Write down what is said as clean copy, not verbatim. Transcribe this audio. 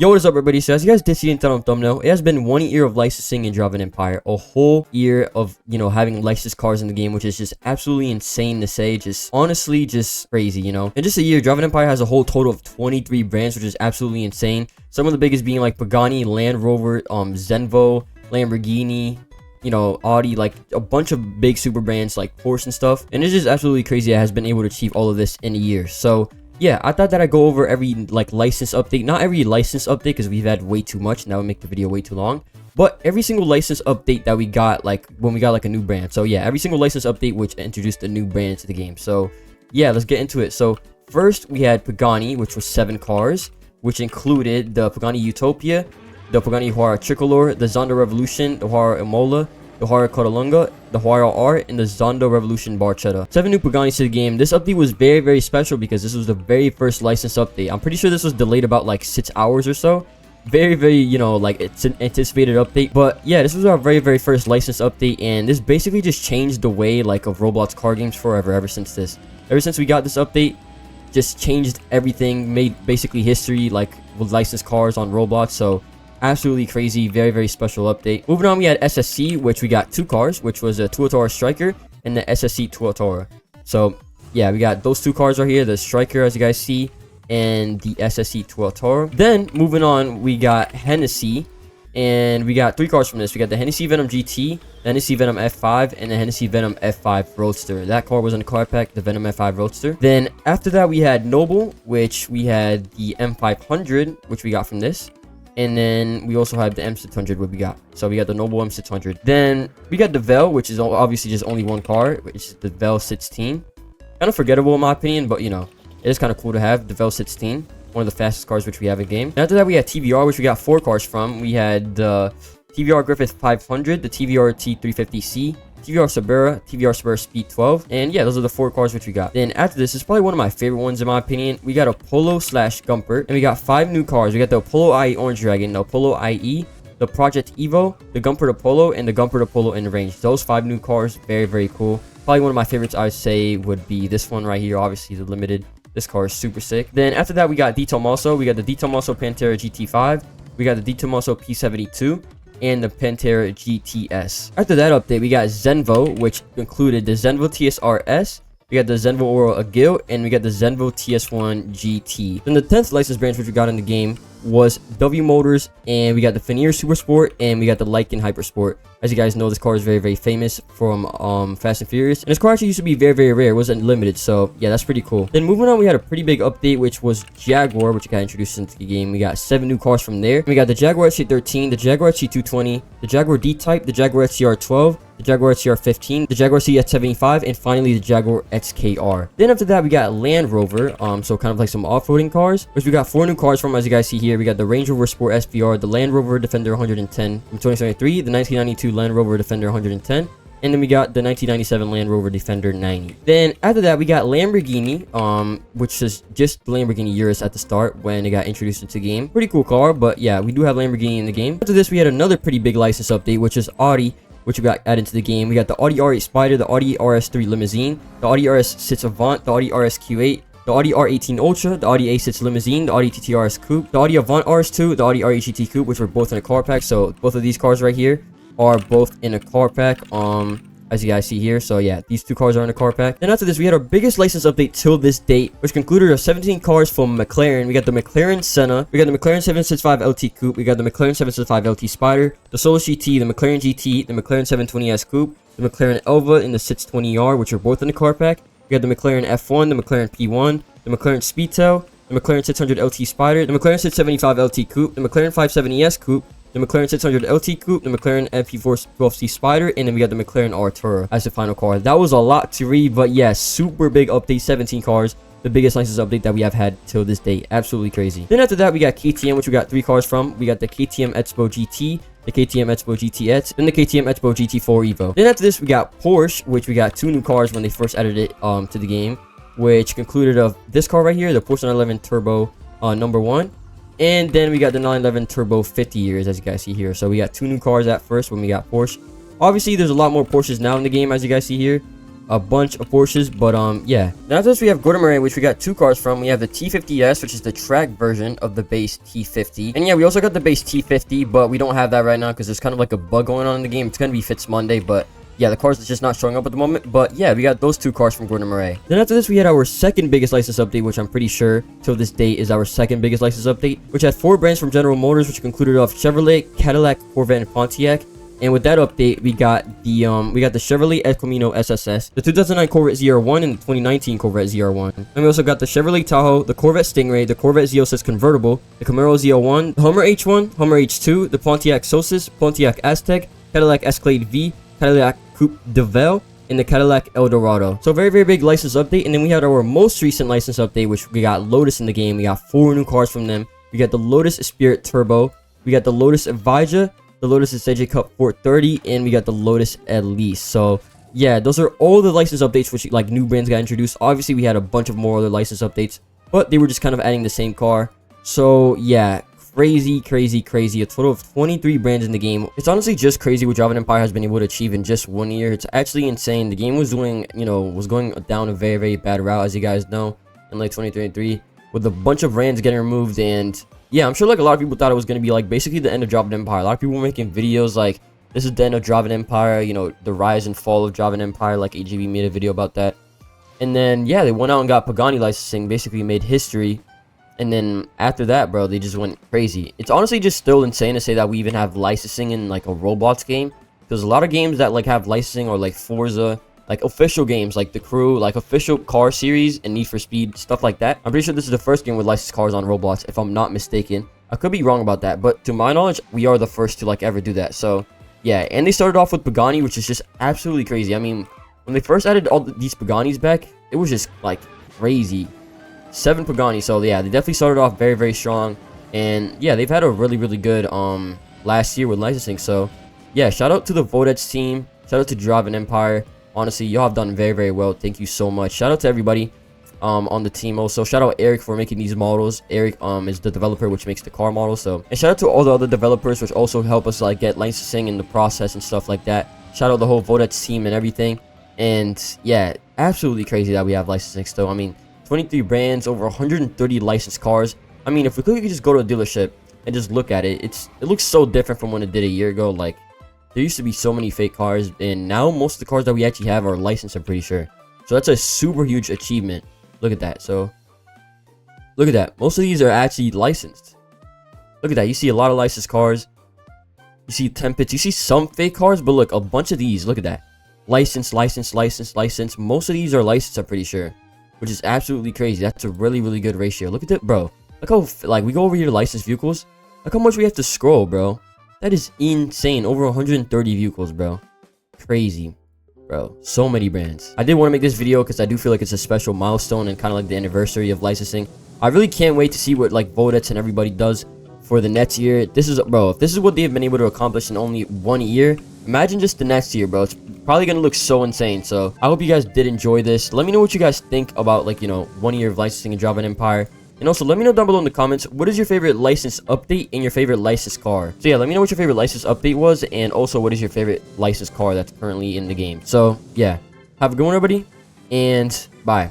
Yo, what is up, everybody? So as you guys did see in the thumbnail, it has been 1 year of licensing in Driving Empire. A whole year of, having licensed cars in the game, which is just absolutely insane to say. Just honestly, just crazy, In just a year, Driving Empire has a whole total of 23 brands, which is absolutely insane. Some of the biggest being like Pagani, Land Rover, Zenvo, Lamborghini, Audi, like a bunch of big super brands like Porsche and stuff. And it's just absolutely crazy that has been able to achieve all of this in a year. So yeah, I thought that I'd go over every license update. Not every license update because we've had way too much and that would make the video way too long. But every single license update that we got, like when we got a new brand. So yeah, every single license update which introduced a new brand to the game. So yeah, let's get into it. So first we had Pagani, which was 7 cars, which included the Pagani Utopia, the Pagani Huayra Tricolor, the Zonda Revolution, the Huayra Imola, the Huayra Codalunga, the Huayra R, and the Zonda Revolution Barchetta. 7 new Paganis to the game. This update was very, very special because this was the very first license update. I'm pretty sure this was delayed about 6 hours or so. Very, very, it's an anticipated update. But yeah, this was our very, very first license update, and this basically just changed the way of Roblox car games forever. Ever since we got this update, just changed everything, made basically history with licensed cars on Roblox. So absolutely crazy, very, very special update. Moving on, we had SSC, which we got 2 cars, which was a Tuatara Striker and the SSC Tuatara. So yeah, we got those 2 cars right here, the Striker as you guys see, and the SSC Tuatara. Then moving on, we got Hennessy, and we got 3 cars from this. We got the Hennessy Venom GT, the Hennessy Venom F5, and the Hennessy Venom F5 Roadster. That car was in the car pack, the Venom F5 Roadster. Then after that, we had Noble, which we had the M500, which we got from this. And then we also have the M600, what we got. So we got the Noble M600. Then we got the Vel, which is obviously just only 1 car, which is the Vel 16. Kind of forgettable in my opinion, but it is kind of cool to have the Vel 16. One of the fastest cars which we have in game. And after that, we had TVR, which we got 4 cars from. We had the TVR Griffith 500, the TVR T350C, TVR Sabera Speed 12, and yeah, those are the 4 cars which we got. Then after this is probably one of my favorite ones in my opinion. We got a Polo / Gumpert, and we got 5 new cars. We got the Apollo IE Orange Dragon, the Apollo IE, the Project Evo, the Gumpert Apollo, and the Gumpert Apollo in range. Those 5 new cars, very, very cool. Probably one of my favorites I would say would be this one right here, obviously the limited. This car is super sick. Then after that, we got D Tomaso. We got the D Tomaso Pantera GT5. We got the D Tomaso P72. And the Pantera GTS. After that update, we got Zenvo, which included the Zenvo TSRS, we got the Zenvo Oro Agil, and we got the Zenvo TS1 GT. Then the 10th license branch which we got in the game was W Motors, and we got the Fenrir Super Sport, and we got the Lycan Hyper Sport. As you guys know, this car is very, very famous from Fast and Furious, and this car actually used to be very, very rare. It wasn't limited, so yeah, that's pretty cool. Then moving on, we had a pretty big update, which was Jaguar, which got introduced into the game. We got 7 new cars from there. We got the Jaguar SC13, the Jaguar SC220, the Jaguar D-Type, the Jaguar SCR12, the Jaguar SCR15, the Jaguar CS75, and finally the Jaguar XKR. Then after that, we got Land Rover, so kind of some off-roading cars, which we got 4 new cars from, as you guys see here. We got the Range Rover Sport SVR, the Land Rover Defender 110 from 2023, the 1992 Land Rover Defender 110, and then we got the 1997 Land Rover Defender 90. Then after that, we got Lamborghini, which is just the Lamborghini Urus at the start when it got introduced into the game. Pretty cool car, but yeah, we do have Lamborghini in the game. After this, we had another pretty big license update, which is Audi, which we got added to the game. We got the Audi R8 Spider, the Audi RS3 Limousine, the Audi RS6 Avant, the Audi RS Q8, the Audi R18 Ultra, the Audi A6 Limousine, the Audi TT RS Coupe, the Audi Avant RS2, the Audi RE Coupe, which were both in a car pack. So both of these cars right here are both in a car pack, as you guys see here. So yeah, these 2 cars are in a car pack. Then after this, we had our biggest license update till this date, which concluded our 17 cars from McLaren. We got the McLaren Senna, we got the McLaren 765 LT Coupe, we got the McLaren 765 LT Spider, the Solus GT, the McLaren GT, the McLaren 720S Coupe, the McLaren Elva, and the 620R, which are both in the car pack. We got the McLaren F1, the McLaren P1, the McLaren Speedtail, the McLaren 600 LT Spider, the McLaren 675 LT Coupe, the McLaren 570S Coupe, the McLaren 600 LT Coupe, the McLaren MP412C Spider, and then we got the McLaren Artura as the final car. That was a lot to read, but yeah, super big update, 17 cars. The biggest license update that we have had till this date. Absolutely crazy. Then after that, we got KTM, which we got 3 cars from. We got the KTM Expo GT, the KTM Expo GTX, and the KTM Expo GT4 Evo. Then after this, we got Porsche, which we got 2 new cars when they first added it to the game, which concluded of this car right here, the Porsche 911 Turbo number 1. And then we got the 911 Turbo 50 years, as you guys see here. So we got 2 new cars at first when we got Porsche. Obviously, there's a lot more Porsches now in the game, as you guys see here. a bunch of Porsches. But yeah. Now after this, we have Gordon Murray, which we got 2 cars from. We have the T50S, which is the track version of the base T50. And yeah, we also got the base T50, but we don't have that right now because there's kind of like a bug going on in the game. It's gonna be fixed Monday, but yeah, the cars is just not showing up at the moment. But yeah, we got those 2 cars from Gordon Murray. Then after this, we had our second biggest license update, which I'm pretty sure till this date is our second biggest license update, which had 4 brands from General Motors, which included of Chevrolet, Cadillac, Corvette, and Pontiac. And with that update, we got the Chevrolet El Camino SSS, the 2009 Corvette ZR1, and the 2019 Corvette ZR1. And we also got the Chevrolet Tahoe, the Corvette Stingray, the Corvette Z06 convertible, the Camaro ZL1, the Hummer H1, Hummer H2, the Pontiac Sosis, Pontiac Aztec, Cadillac Escalade V, Cadillac Coupe de Ville, and the Cadillac Eldorado. So very big license update. And then we had our most recent license update, which we got Lotus in the game. We got 4 new cars from them. We got the Lotus Spirit Turbo, we got the Lotus Evija, the Lotus SJ Cup 430, and we got the Lotus Elise. So yeah, those are all the license updates which like new brands got introduced. Obviously we had a bunch of more other license updates, but they were just kind of adding the same car. So yeah, crazy. A total of 23 brands in the game. It's honestly just crazy what Driving Empire has been able to achieve in just 1 year. It's actually insane. The game was doing, was going down a very bad route, as you guys know, in like 2023, with a bunch of brands getting removed. And yeah, I'm sure like a lot of people thought it was going to be like basically the end of Driving Empire. A lot of people were making videos like, this is the end of Driving Empire, the rise and fall of Driving Empire. Like AGB made a video about that. And then yeah, they went out and got Pagani licensing, basically made history. And then after that, bro, they just went crazy. It's honestly just still insane to say that we even have licensing in like a Roblox game. There's a lot of games that like have licensing, or like Forza, like official games like The Crew, like official car series and Need for Speed, stuff like that. I'm pretty sure this is the first game with licensed cars on Roblox, if I'm not mistaken. I could be wrong about that, but to my knowledge, we are the first to like ever do that. So yeah, and they started off with Pagani, which is just absolutely crazy. I mean, when they first added all these Paganis back, it was just like crazy. 7 Pagani. So yeah, they definitely started off very strong. And yeah, they've had a really good last year with licensing. So yeah, shout out to the Vodets team, shout out to Driving Empire. Honestly, y'all have done very well. Thank you so much. Shout out to everybody on the team. Also shout out Eric for making these models. Eric is the developer which makes the car models. So, and shout out to all the other developers which also help us like get licensing in the process and stuff like that. Shout out the whole Vodets team and everything. And yeah, absolutely crazy that we have licensing still. I mean, 23 brands, over 130 licensed cars. I mean, if we could just go to a dealership and just look at it, it looks so different from when it did a year ago. Like, there used to be so many fake cars, and now most of the cars that we actually have are licensed, I'm pretty sure. So that's a super huge achievement. Look at that. So look at that. Most of these are actually licensed. Look at that. You see a lot of licensed cars. You see Tempest. You see some fake cars, but look, a bunch of these. Look at that. Licensed. Most of these are licensed, I'm pretty sure, which is absolutely crazy. That's a really good ratio. Look at that, bro. Look how, like, we go over here to licensed vehicles. Look how much we have to scroll, bro. That is insane. Over 130 vehicles, bro. Crazy, bro. So many brands. I did want to make this video because I do feel like it's a special milestone and kind of like the anniversary of licensing. I really can't wait to see what like Vodets and everybody does for the next year. This is, bro, if this is what they've been able to accomplish in only 1 year, imagine just the next year, bro. It's probably gonna look so insane. So I hope you guys did enjoy this. Let me know what you guys think about, like, 1 year of licensing in Driving Empire. And also let me know down below in the comments, what is your favorite license update and your favorite licensed car. So yeah, let me know what your favorite license update was, and also what is your favorite licensed car that's currently in the game. So yeah, have a good one, everybody, and bye.